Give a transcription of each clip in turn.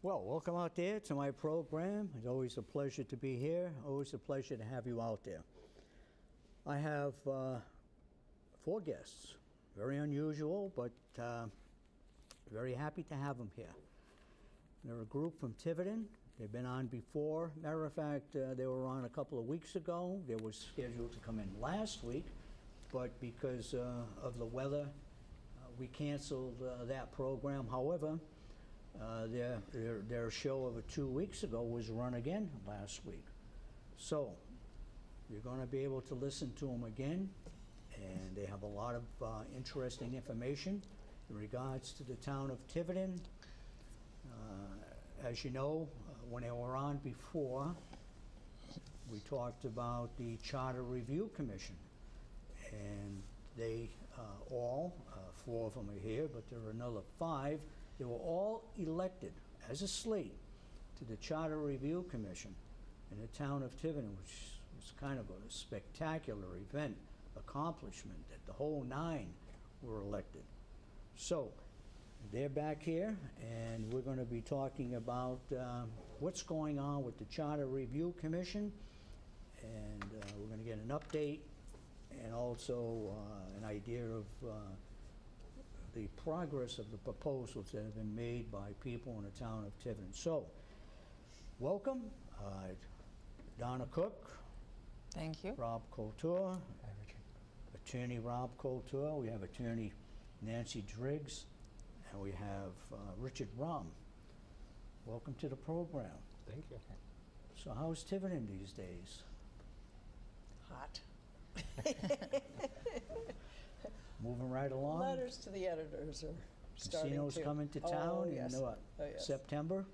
Well, welcome out there to my program. It's always a pleasure to be here. Always a pleasure to have you out there. I have 4 guests. Very unusual, but very happy to have them here. They're a group from Tiverton. They've been on before. Matter of fact, they were on a couple of weeks ago. They were scheduled to come in last week, but because of the weather, we canceled that program. However, their show of 2 weeks ago was run again last week. So you're going to be able to listen to them again, and they have a lot of interesting information in regards to the town of Tiverton. As you know, when they were on before, we talked about the Charter Review Commission, and they all, 4 of them are here, but there are another 5. They were all elected as a slate to the Charter Review Commission in the town of Tiverton, which was kind of a spectacular event, accomplishment that the whole 9 were elected. So they're back here, and we're going to be talking about what's going on with the Charter Review Commission, and we're going to get an update and also an idea of the progress of the proposals that have been made by people in the town of Tiverton. So, welcome, Donna Cook. Thank you. Rob Coulter. Hi, Richard. Attorney Rob Coulter. We have attorney Nancy Driggs, and we have Richard Rom. Welcome to the program. Thank you. So, how's Tiverton these days? Hot. Moving right along. Letters to the editors are starting to. Casinos coming to town yes. in what? Oh, yes. September?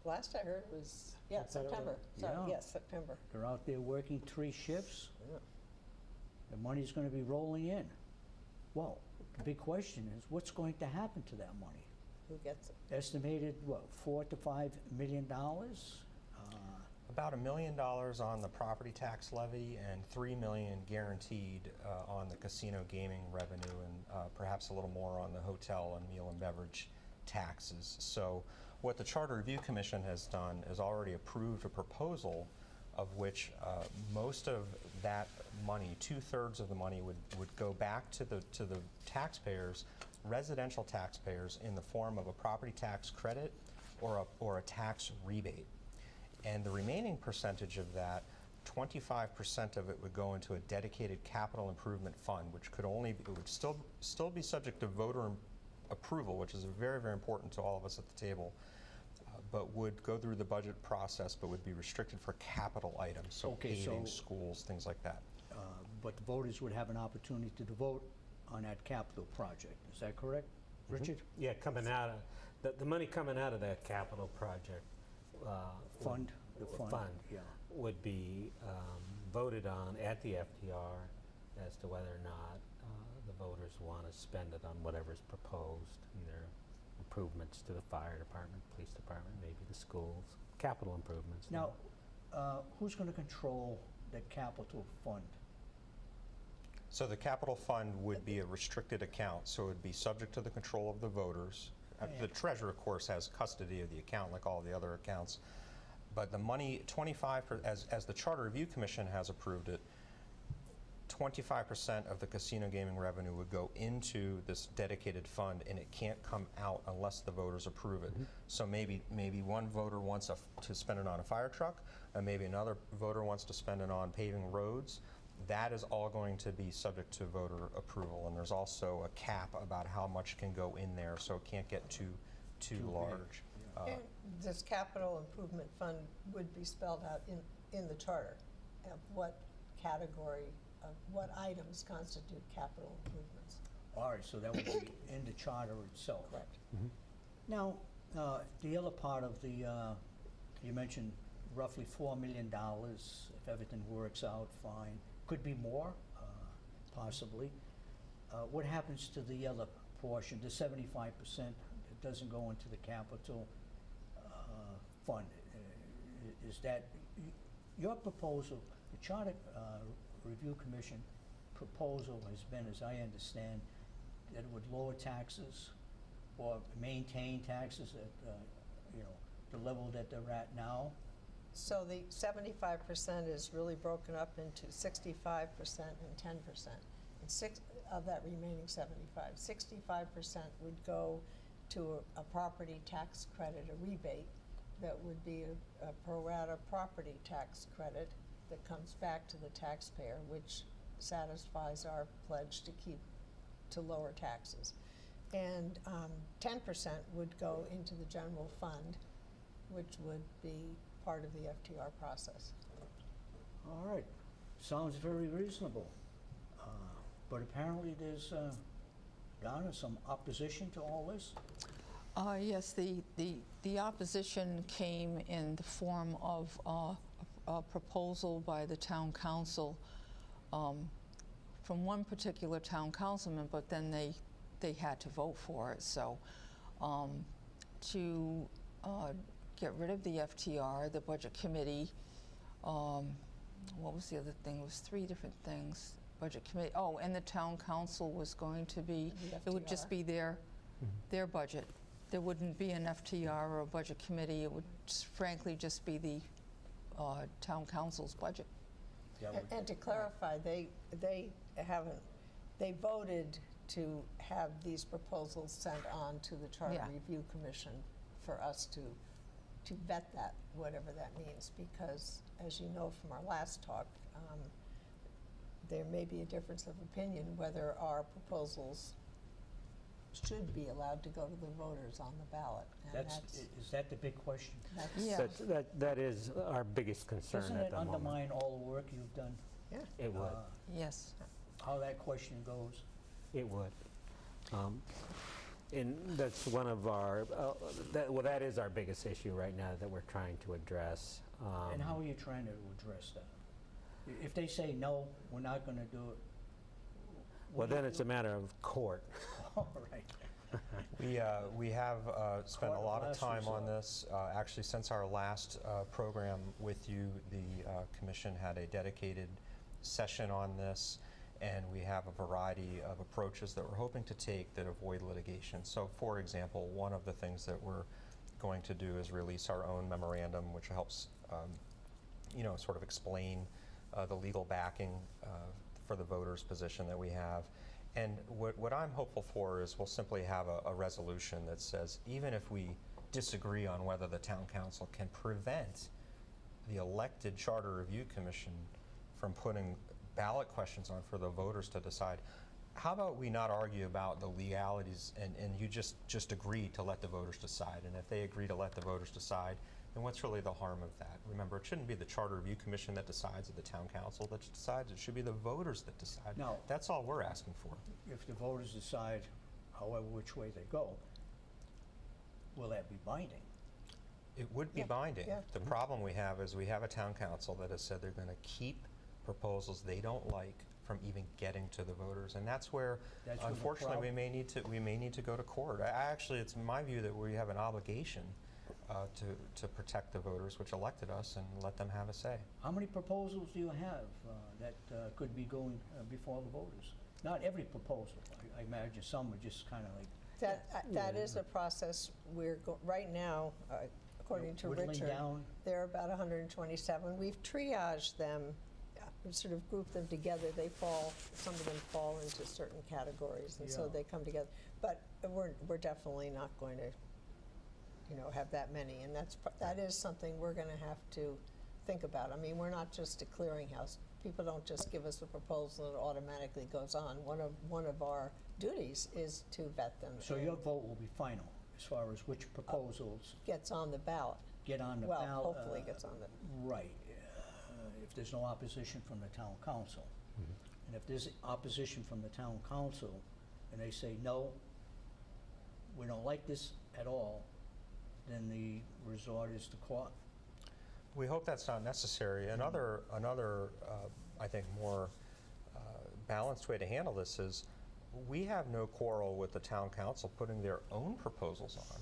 Last I heard was, September. Sorry, Yeah. yes, September. They're out there working 3 shifts. Yeah. The money's going to be rolling in. Well, the big question is, what's going to happen to that money? Who gets it? Estimated, what, $4 to $5 million? About $1 million on the property tax levy and $3 million guaranteed on the casino gaming revenue, and perhaps a little more on the hotel and meal and beverage taxes. So what the Charter Review Commission has done is already approved a proposal of which most of that money, 2/3 of the money, would go back to the taxpayers, residential taxpayers, in the form of a property tax credit or a tax rebate. And the remaining percentage of that, 25% of it would go into a dedicated capital improvement fund, which would still be subject to voter approval, which is very, very important to all of us at the table, but would go through the budget process, but would be restricted for capital items, so paving, schools, things like that. But the voters would have an opportunity to vote on that capital project. Is that correct, Richard? Yeah, coming out of the money coming out of that capital project Fund yeah. would be voted on at the FTR as to whether or not the voters want to spend it on whatever's proposed, either improvements to the fire department, police department, maybe the schools, capital improvements. Now, who's going to control the capital fund? So the capital fund would be a restricted account, so it would be subject to the control of the voters. The treasurer, of course, has custody of the account like all the other accounts. But the money, 25%, as the Charter Review Commission has approved it, 25% of the casino gaming revenue would go into this dedicated fund, and it can't come out unless the voters approve it. So maybe one voter wants to spend it on a fire truck, and maybe another voter wants to spend it on paving roads. That is all going to be subject to voter approval, and there's also a cap about how much can go in there, so it can't get too large. And this capital improvement fund would be spelled out in the charter of what category, of what items constitute capital improvements. All right, so that would be in the charter itself. Correct. Now, the other part of the, you mentioned roughly $4 million, if everything works out fine. Could be more, possibly. What happens to the other portion, the 75% that doesn't go into the capital fund? Is that your proposal? The Charter Review Commission proposal has been, as I understand, that it would lower taxes or maintain taxes at, you know, the level that they're at now? So the 75% is really broken up into 65% and 10%. And six of that remaining 65% would go to a property tax credit, a rebate, that would be a pro rata property tax credit that comes back to the taxpayer, which satisfies our pledge to lower taxes. And 10% would go into the general fund, which would be part of the FTR process. All right, sounds very reasonable. But apparently there's, Donna, some opposition to all this? Yes, the opposition came in the form of a proposal by the town council from one particular town councilman, but then they had to vote for it. So to get rid of the FTR, the budget committee, what was the other thing? It was 3 different things. Budget committee, oh, and the town council was going to be, it would just be their budget. There wouldn't be an FTR or a budget committee. It would frankly just be the town council's budget. And to clarify, they voted to have these proposals sent on to the Charter Yeah. Review Commission for us to vet that, whatever that means, because as you know from our last talk, there may be a difference of opinion whether our proposals should be allowed to go to the voters on the ballot. And Is that the big question? Yeah. That is our biggest concern Doesn't at it the moment. undermine all the work you've done? Yeah. It would. Yes. How that question goes? It would. And that's one of our, that is our biggest issue right now that we're trying to address. And how are you trying to address that? If they say, no, we're not going to do it. Well, then it's a matter of court. All right. We have spent a Court lot of last time on resort. this. Actually, since our last program with you, the commission had a dedicated session on this, and we have a variety of approaches that we're hoping to take that avoid litigation. So, for example, one of the things that we're going to do is release our own memorandum, which helps, sort of explain the legal backing for the voters' position that we have. And what I'm hopeful for is we'll simply have a resolution that says even if we disagree on whether the town council can prevent the elected Charter Review Commission from putting ballot questions on for the voters to decide, how about we not argue about the legalities and you just agree to let the voters decide? And if they agree to let the voters decide, then what's really the harm of that? Remember, it shouldn't be the Charter Review Commission that decides, or the town council that decides. It should be the voters that decide. No. That's all we're asking for. If the voters decide, however which way they go, will that be binding? It would be Yeah, binding. yeah. The problem we have is we have a town council that has said they're going to keep proposals they don't like from even getting to the voters, and that's where, That's where the unfortunately, we may need to go to court. Actually, it's my view that we have an obligation to protect the voters which elected us and let them have a say. How many proposals do you have that could be going before the voters? Not every proposal. I imagine some are just kind of like That is a process right now, according to whittling Richard, down. there are about 127. We've triaged them, sort of grouped them together. Some of them fall into certain categories, and so Yeah. they come together. But we're definitely not going to, have that many, and that is something we're going to have to think about. I mean, we're not just a clearinghouse. People don't just give us a proposal and it automatically goes on. One of our duties is to vet them. So and your vote will be final as far as which proposals gets on the ballot. get on the ballot. Well, hopefully gets on the. Right. If there's no opposition from the town council. And if there's opposition from the town council and they say, no, we don't like this at all, then the resort is to court. We hope that's not necessary. Another I think, more balanced way to handle this is we have no quarrel with the town council putting their own proposals on.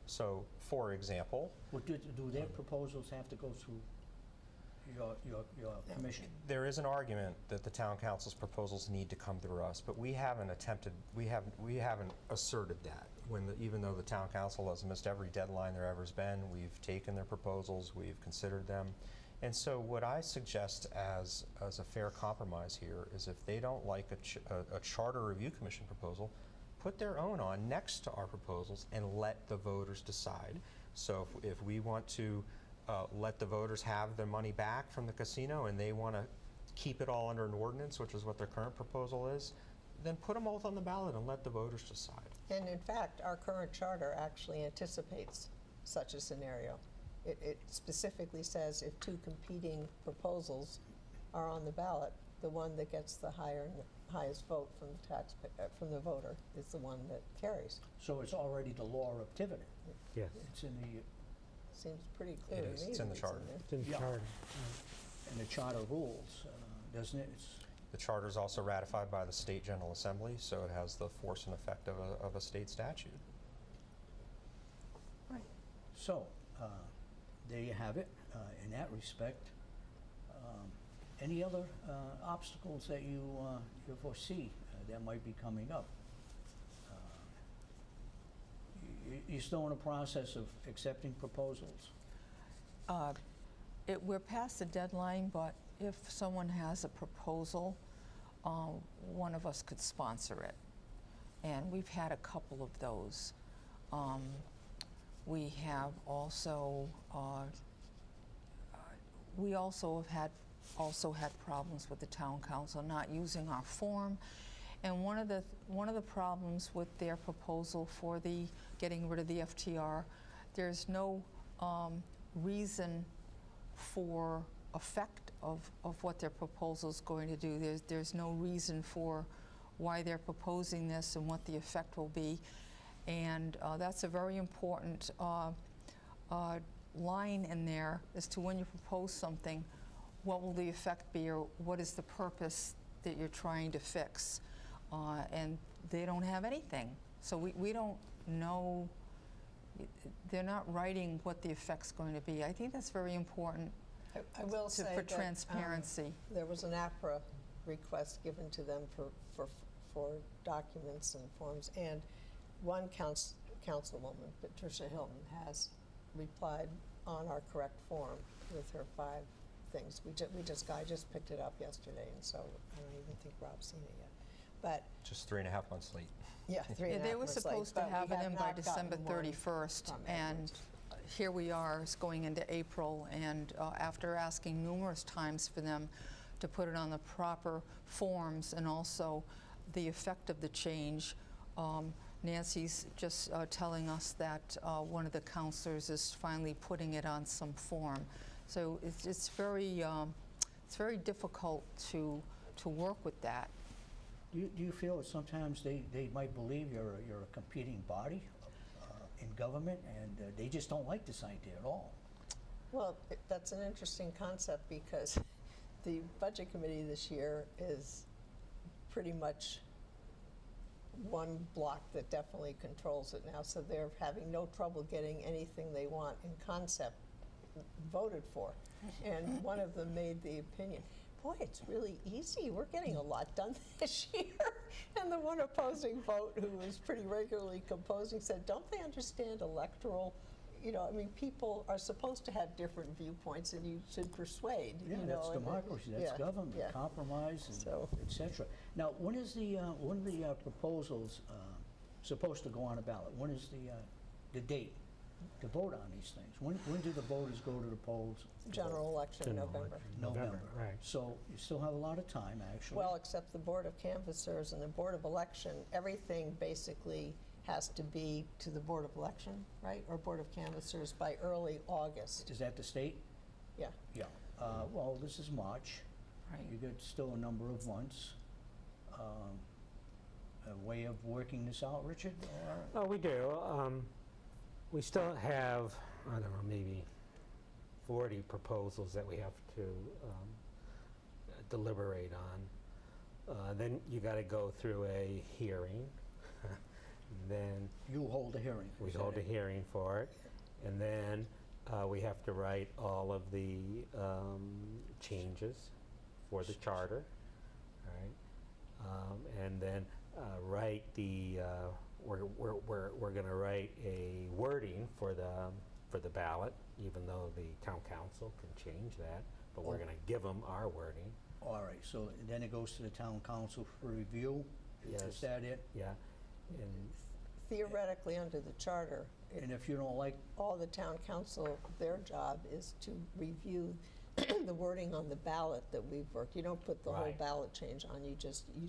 So, for example, Well, do their proposals have to go through your commission? there is an argument that the town council's proposals need to come through us, but we haven't asserted that. even though the town council has missed every deadline there ever's been, we've taken their proposals, we've considered them. And so what I suggest as a fair compromise here is if they don't like a charter review commission proposal, put their own on next to our proposals and let the voters decide. So if we want to let the voters have their money back from the casino and they want to keep it all under an ordinance, which is what their current proposal is, then put them both on the ballot and let the voters decide. And in fact, our current charter actually anticipates such a scenario. It specifically says if two competing proposals are on the ballot, the one that gets the highest vote from the from the voter is the one that carries. So it's already the law of Tiverton. Yes. It's in the, Seems pretty clear It to is. me. It's in that the charter. there. It's in the Yeah. charter. in the charter rules, doesn't it? It's, The charter is also ratified by the State General Assembly, so it has the force and effect of a state statute. right. So, there you have it, in that respect. Any other obstacles that you foresee that might be coming up? You're still in the process of accepting proposals? We're past the deadline, but if someone has a proposal, one of us could sponsor it. And we've had a couple of those. We have also, we also have had problems with the town council not using our form. And one of the problems with their proposal for the getting rid of the FTR, there's no reason for effect of what their proposal is going to do. There's no reason for why they're proposing this and what the effect will be. And that's a very important line in there as to when you propose something, what will the effect be, or what is the purpose that you're trying to fix? And they don't have anything. So we don't know, they're not writing what the effect's going to be. I think that's very important I will say for that, transparency. there was an APRA request given to them for documents and forms, and one councilwoman, Patricia Hilton, has replied on our correct form with her 5 things. I just picked it up yesterday, and so I don't even think Rob's seen it yet. But Just 3.5 months late. yeah, 3.5 Yeah, they were months late, supposed to but we have it in by not gotten December one 31st, from and Edwards. here we are, it's going into April, and after asking numerous times for them to put it on the proper forms and also the effect of the change, Nancy's just telling us that one of the counselors is finally putting it on some form. So it's very difficult to work with that. Do you feel that sometimes they might believe you're a competing body in government, and they just don't like this idea at all? Well, that's an interesting concept, because the Budget Committee this year is pretty much one block that definitely controls it now, so they're having no trouble getting anything they want in concept voted for. And one of them made the opinion, boy, it's really easy, we're getting a lot done this year. And the one opposing vote, who was pretty regularly composing, said, don't they understand electoral, I mean, people are supposed to have different viewpoints, and you should persuade, Yeah, that's and- democracy, that's yeah, government, yeah. compromise, and So- et cetera. Now, when is the proposals supposed to go on a ballot? When is the date to vote on these things? When do the voters go to the polls? to vote? General election in General November. election. November. Right. So you still have a lot of time, actually. Well, except the Board of Canvassers and the Board of Election, everything basically has to be to the Board of Election, right? Or Board of Canvassers by early August. Is that the state? Yeah. Yeah. Well, this is March. Right. You got still a number of months. A way of working this out, Richard? Or? Oh, we do. We still have, I don't know, maybe 40 proposals that we have to deliberate on. Then you got to go through a hearing. Then You hold a hearing. we is that hold a it? hearing for it, and then we have to write all of the changes for the charter, all right? And then write the we're going to write a wording for the ballot, even though the town council can change that, but we're Oh. going to give them our wording. All right, so then it goes to the town council for review? Yes. Is that it? Yeah, and Theoretically, under the charter, And if you don't like, all the town council, their job is to review the wording on the ballot that we've worked. You don't put the whole Right. ballot change on, you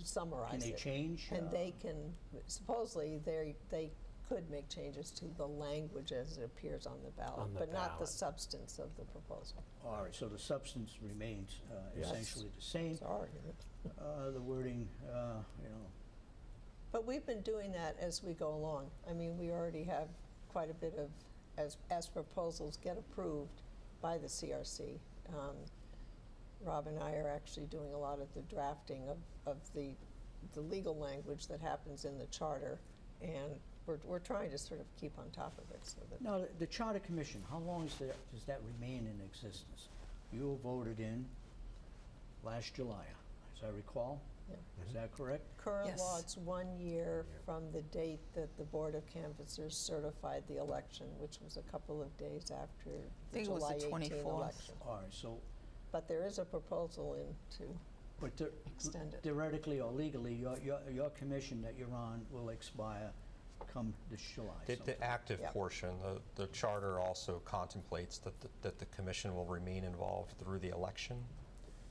summarize can it. they change? And they can, supposedly, they could make changes to the language as it appears on the ballot, On the but not the ballot. substance of the proposal. All right, so the substance remains Yes. essentially the same. It's our argument. The wording, you know, But we've been doing that as we go along. I mean, we already have quite a bit of, as proposals get approved by the CRC. Rob and I are actually doing a lot of the drafting of the legal language that happens in the charter, and we're trying to sort of keep on top of it so that. now, the Charter Commission, how long does that remain in existence? You were voted in last July, as I recall. Yeah. Is that correct? Current law, Yes. it's 1 year from the date that the Board of Canvassers certified the election, which was a couple of days after the think it was July the 18 24th. election. All right, so, But there is a proposal in to but extend it. theoretically or legally, your commission that you're on will expire come this July The sometime. active Yep. portion, the charter also contemplates that the commission will remain involved through the election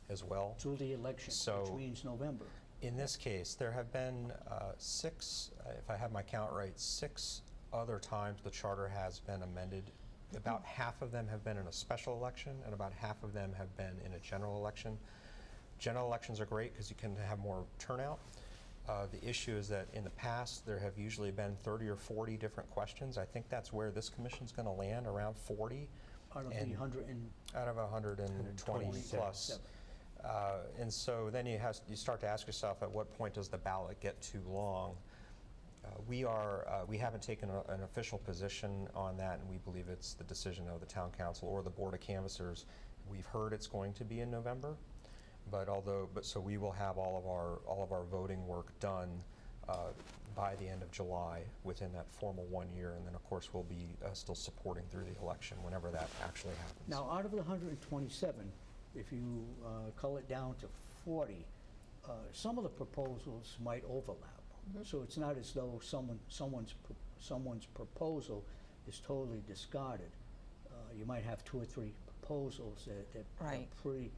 as well. Through the election, which So- means November. In this case, there have been six, if I have my count right, 6 other times the charter has been amended. About half of them have been in a special election, and about half of them have been in a general election. General elections are great because you can have more turnout. The issue is that in the past, there have usually been 30 or 40 different questions. I think that's where this commission's going to land, around 40 Out of the And- 100 and out of 120 plus. 27. And so then you start to ask yourself, at what point does the ballot get too long? We haven't taken an official position on that, and we believe it's the decision of the town council or the Board of Canvassers. We've heard it's going to be in November, but so we will have all of our voting work done by the end of July within that formal 1 year, and then of course we'll be still supporting through the election whenever that actually happens. Now, out of the 127, if you cull it down to 40, some of the proposals might overlap. So it's not as though someone's proposal is totally discarded. You might have 2 or 3 proposals that are Right. pretty,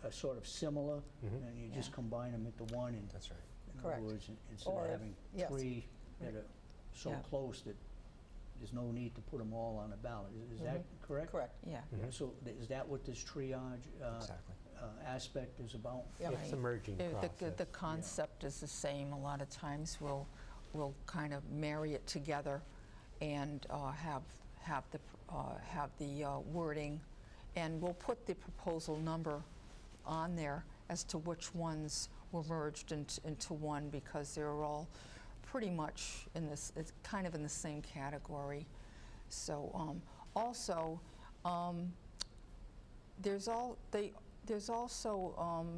are sort of similar, Mhm. and you just Yeah. combine them into one, and That's right. in Correct. other words, instead Or of if- having yes. 3 that are so Yeah. close that there's no need to put them all on a ballot. Is that correct? Correct. Yeah. Mhm. So is that what this triage Exactly. aspect is about? Yeah. It's a Right. merging process. The concept is the same. A lot of times we'll kind of marry it together and have the wording, and we'll put the proposal number on there as to which ones were merged into one, because they're all pretty much it's kind of in the same category. So also there's also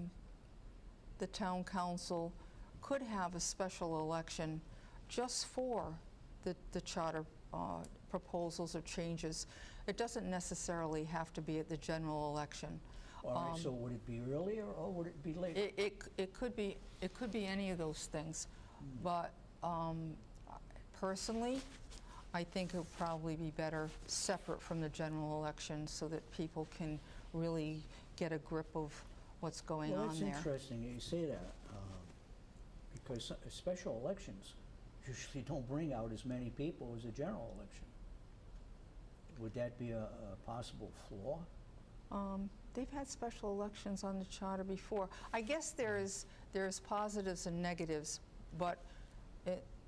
the town council could have a special election just for the charter proposals or changes. It doesn't necessarily have to be at the general election. All right, so would it be earlier or would it be later? It could be any of those things, but personally, I think it would probably be better separate from the general election so that people can really get a grip of what's going Well, on that's there. interesting that you say that, because special elections usually don't bring out as many people as a general election. Would that be a possible flaw? They've had special elections on the charter before. I guess there's positives and negatives, but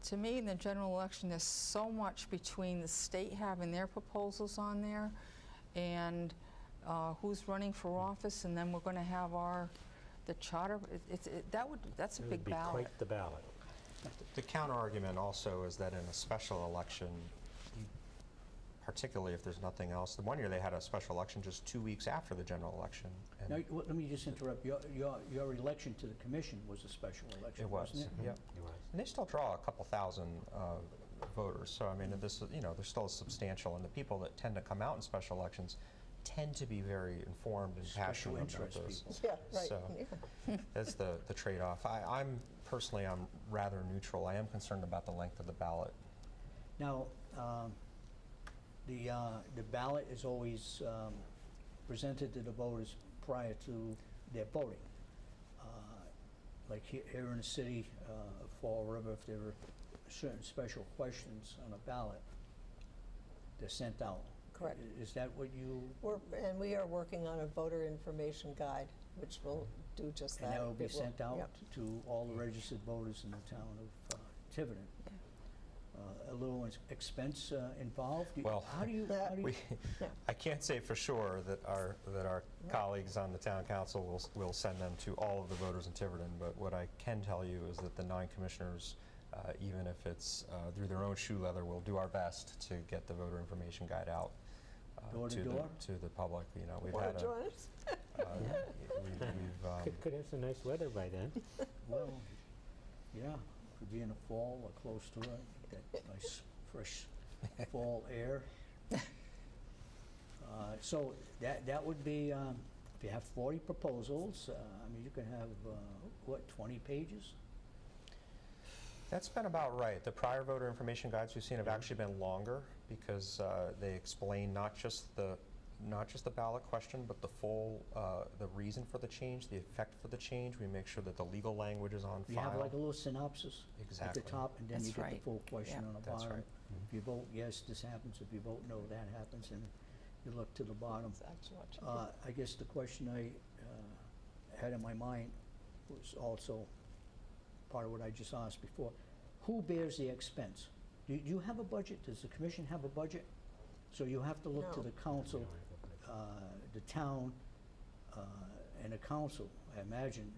to me, in the general election, there's so much between the state having their proposals on there and who's running for office, and then we're going to have the charter. That's a It big would be ballot. quite the ballot. The counter argument also is that in a special election, particularly if there's nothing else, the one year they had a special election just 2 weeks after the general election. And Now, let me just interrupt. Your election to the commission was a special election, it was, wasn't it? yep. It was. And they still draw a couple thousand voters. So I mean, this is, there's still substantial, and the people that tend to come out in special elections tend to be very informed and Special passionate about interest this. people. Yeah, right. So Yeah. that's the trade-off. I'm rather neutral. I am concerned about the length of the ballot. Now, the ballot is always presented to the voters prior to their voting. Like here in the city of Fall River, if there are certain special questions on a ballot, they're sent out. Correct. Is that what you, And we are working on a voter information guide, which will do just that. and that will be It will- sent out yep. to all the registered voters in the town of Tiverton? A little expense involved? Well, How do you? Yeah. I can't say for sure that our colleagues on the town council will send them to all of the voters in Tiverton, but what I can tell you is that the 9 commissioners, even if it's through their own shoe leather, will do our best to get the voter information guide out Door to door? to the public. We've Want had to join us? Could have some nice weather by then. Well, yeah, could be in the fall or close to it, that nice fresh fall air. So that would be, if you have 40 proposals, I mean, you can have, 20 pages? That's been about right. The prior voter information guides we've seen have actually been longer because they explain not just the ballot question, but the full, the reason for the change, the effect for the change. We make sure that the legal language is on You file. have like a little synopsis at Exactly. the top, and then you That's get the right. full question Yeah. on the That's bottom. right. If you vote yes, this happens. If you vote no, that happens, and you look to the bottom. It's actually what you do. I guess the question I had in my mind was also part of what I just asked before. Who bears the expense? Do you have a budget? Does the commission have a budget? So you have to look to No. the council, the town, and the council, I imagine.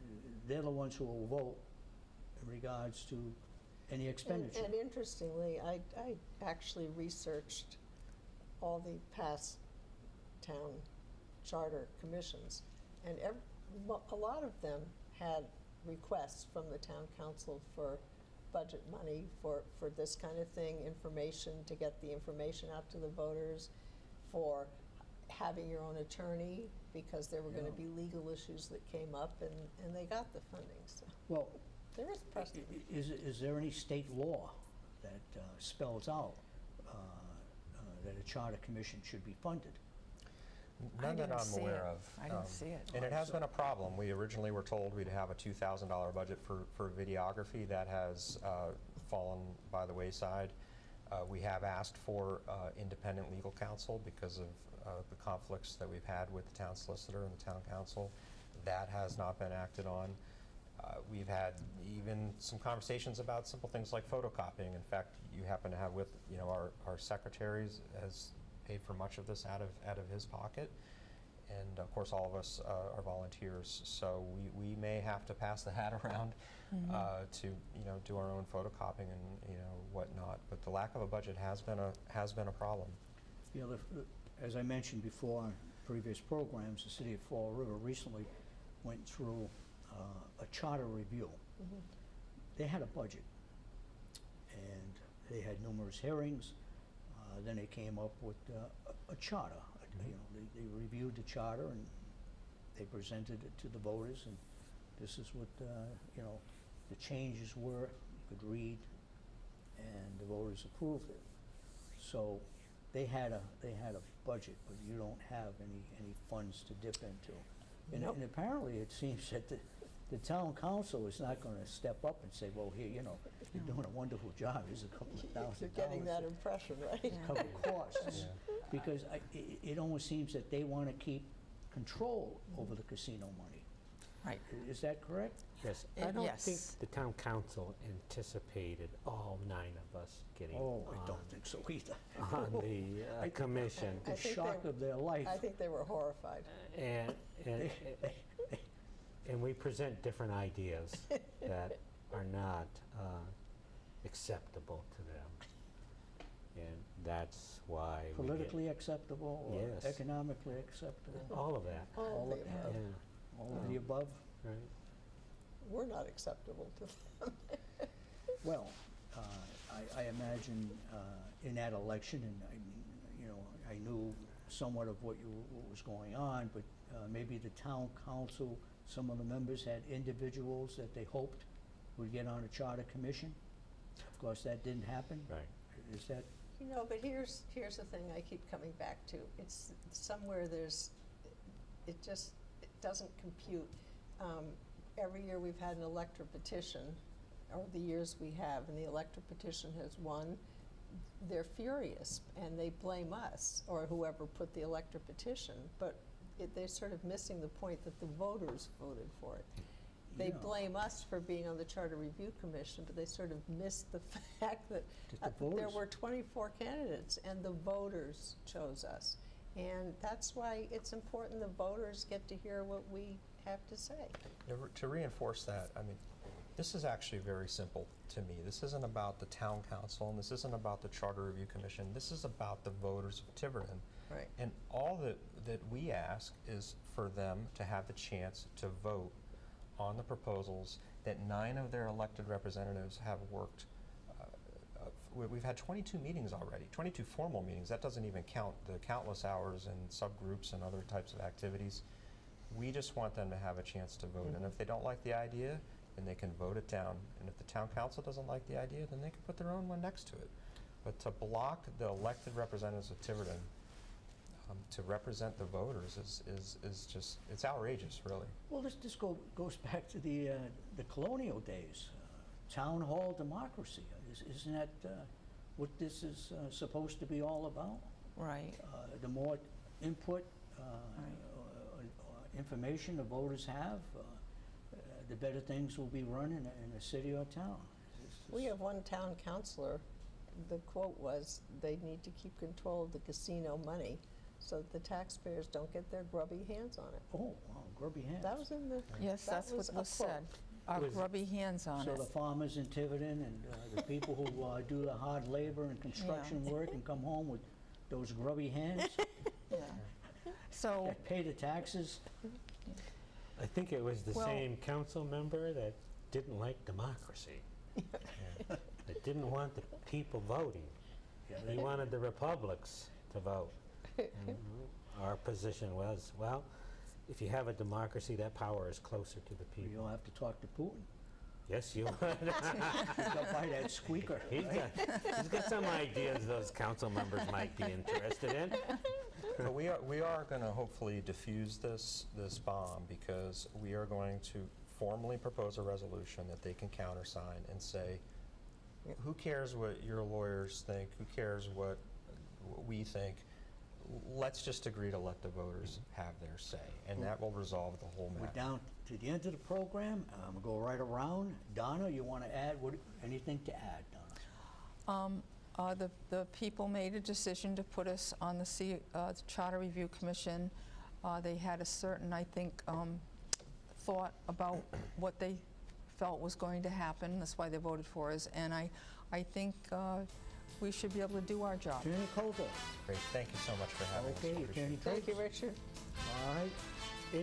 They're the ones who will vote in regards to any expenditure. And interestingly, I actually researched all the past town charter commissions, and a lot of them had requests from the town council for budget money for this kind of thing, information, to get the information out to the voters, for having your own attorney, because there were going to Yeah. be legal issues that came up, and they got the funding, so Well, there is precedent. is there any state law that spells out that a charter commission should be funded? None that didn't I'm see aware it. of. I didn't see it. And it has been a problem. We originally were told we'd have a $2,000 budget for videography. That has fallen by the wayside. We have asked for independent legal counsel because of the conflicts that we've had with the town solicitor and the town council. That has not been acted on. We've had even some conversations about simple things like photocopying. In fact, you happen to have with, our secretaries has paid for much of this out of his pocket. And of course, all of us are volunteers, so we may have to pass the hat around to do our own photocopying and whatnot. But the lack of a budget has been a problem. As I mentioned before in previous programs, the city of Fall River recently went through a charter review. They had a budget, and they had numerous hearings. Then they came up with a charter. They reviewed the charter and they presented it to the voters, and this is what the changes were. You could read, and the voters approved it. So they had a budget, but you don't have any funds to dip into. And, Nope. and apparently it seems that the town council is not going to step up and say, well, here, you're doing a wonderful job. Here's a couple of $1,000. You're getting that impression, right? Cover costs. Because it almost seems that they want to keep control over the casino money. Right. Is that correct? Yes, I don't think Yes. the town council anticipated all 9 of us getting Oh, I don't think so either. on the commission. The I think shock they- of their life. I think they were horrified. And we present different ideas that are not acceptable to them. And that's why we get Politically acceptable or Yes. economically acceptable? all of that. All All of the of above. Yeah, All of the above? right. We're not acceptable to them. Well, I imagine in that election, and I knew somewhat of what was going on, but maybe the town council, some of the members had individuals that they hoped would get on a charter commission. Of course, that didn't happen. Right. Is that? But here's the thing I keep coming back to. It's somewhere it doesn't compute. Every year we've had an elector petition, or the years we have, and the elector petition has won. They're furious, and they blame us, or whoever put the elector petition, but they're sort of missing the point that the voters voted for it. They Yeah. blame us for being on the Charter Review Commission, but they sort of miss the fact that the there voters- were 24 candidates, and the voters chose us. And that's why it's important the voters get to hear what we have to say. To reinforce that, I mean, this is actually very simple to me. This isn't about the town council, and this isn't about the Charter Review Commission. This is about the voters of Tiverton. Right. And all that we ask is for them to have the chance to vote on the proposals that 9 of their elected representatives have worked. We've had 22 meetings already, 22 formal meetings. That doesn't even count the countless hours and subgroups and other types of activities. We just want them to have a chance to vote. And if they don't like the idea, then they can vote it down. And if the town council doesn't like the idea, then they can put their own one next to it. But to block the elected representatives of Tiverton to represent the voters is just, it's outrageous, really. Well, this goes back to the colonial days, town hall democracy. Isn't that what this is supposed to be all about? Right. The more input, information the voters have, the better things will be run in a city or town. We have one town councilor, the quote was, they need to keep control of the casino money so that the taxpayers don't get their grubby hands on it. Oh, wow, grubby hands. That was in the, Yes, that that's was what a was said. quote. Our Was- grubby hands on So it. the farmers in Tiverton and the people who do the hard labor and construction work and come home with those grubby hands Yeah. So, that pay the taxes. I think it was the Well- same council member that didn't like democracy. That didn't want the people voting. Yeah, He wanted the republics to vote. And our position was, well, if you have a democracy, that power is closer to the people. You'll have to talk to Putin. Yes, you would. Go buy that squeaker. He's got some ideas those council members might be interested in. But we are going to hopefully diffuse this bomb, because we are going to formally propose a resolution that they can countersign and say, who cares what your lawyers think? Who cares what we think? Let's just agree to let the voters have their say, and that will resolve the whole We're matter. down to the end of the program. We'll go right around. Donna, you want to add, anything to add, Donna? the people made a decision to put us on the Charter Review Commission. They had a certain, I think, thought about what they felt was going to happen. That's why they voted for us. And I think we should be able to do our job. Attorney Coulter. Great, thank you so much for having us. Okay, We appreciate Attorney it. Thank you, Driggs. Richard. All right,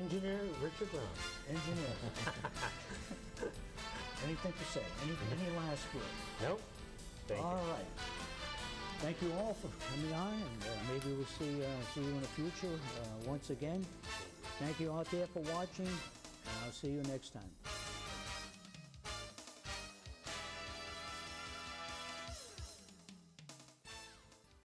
Engineer Richard Brown. engineer. Anything to say? Any last word? Nope. Thank All you. right. Thank you all for coming on, and maybe we'll see you in the future once again. Thank you out there for watching, and I'll see you next time.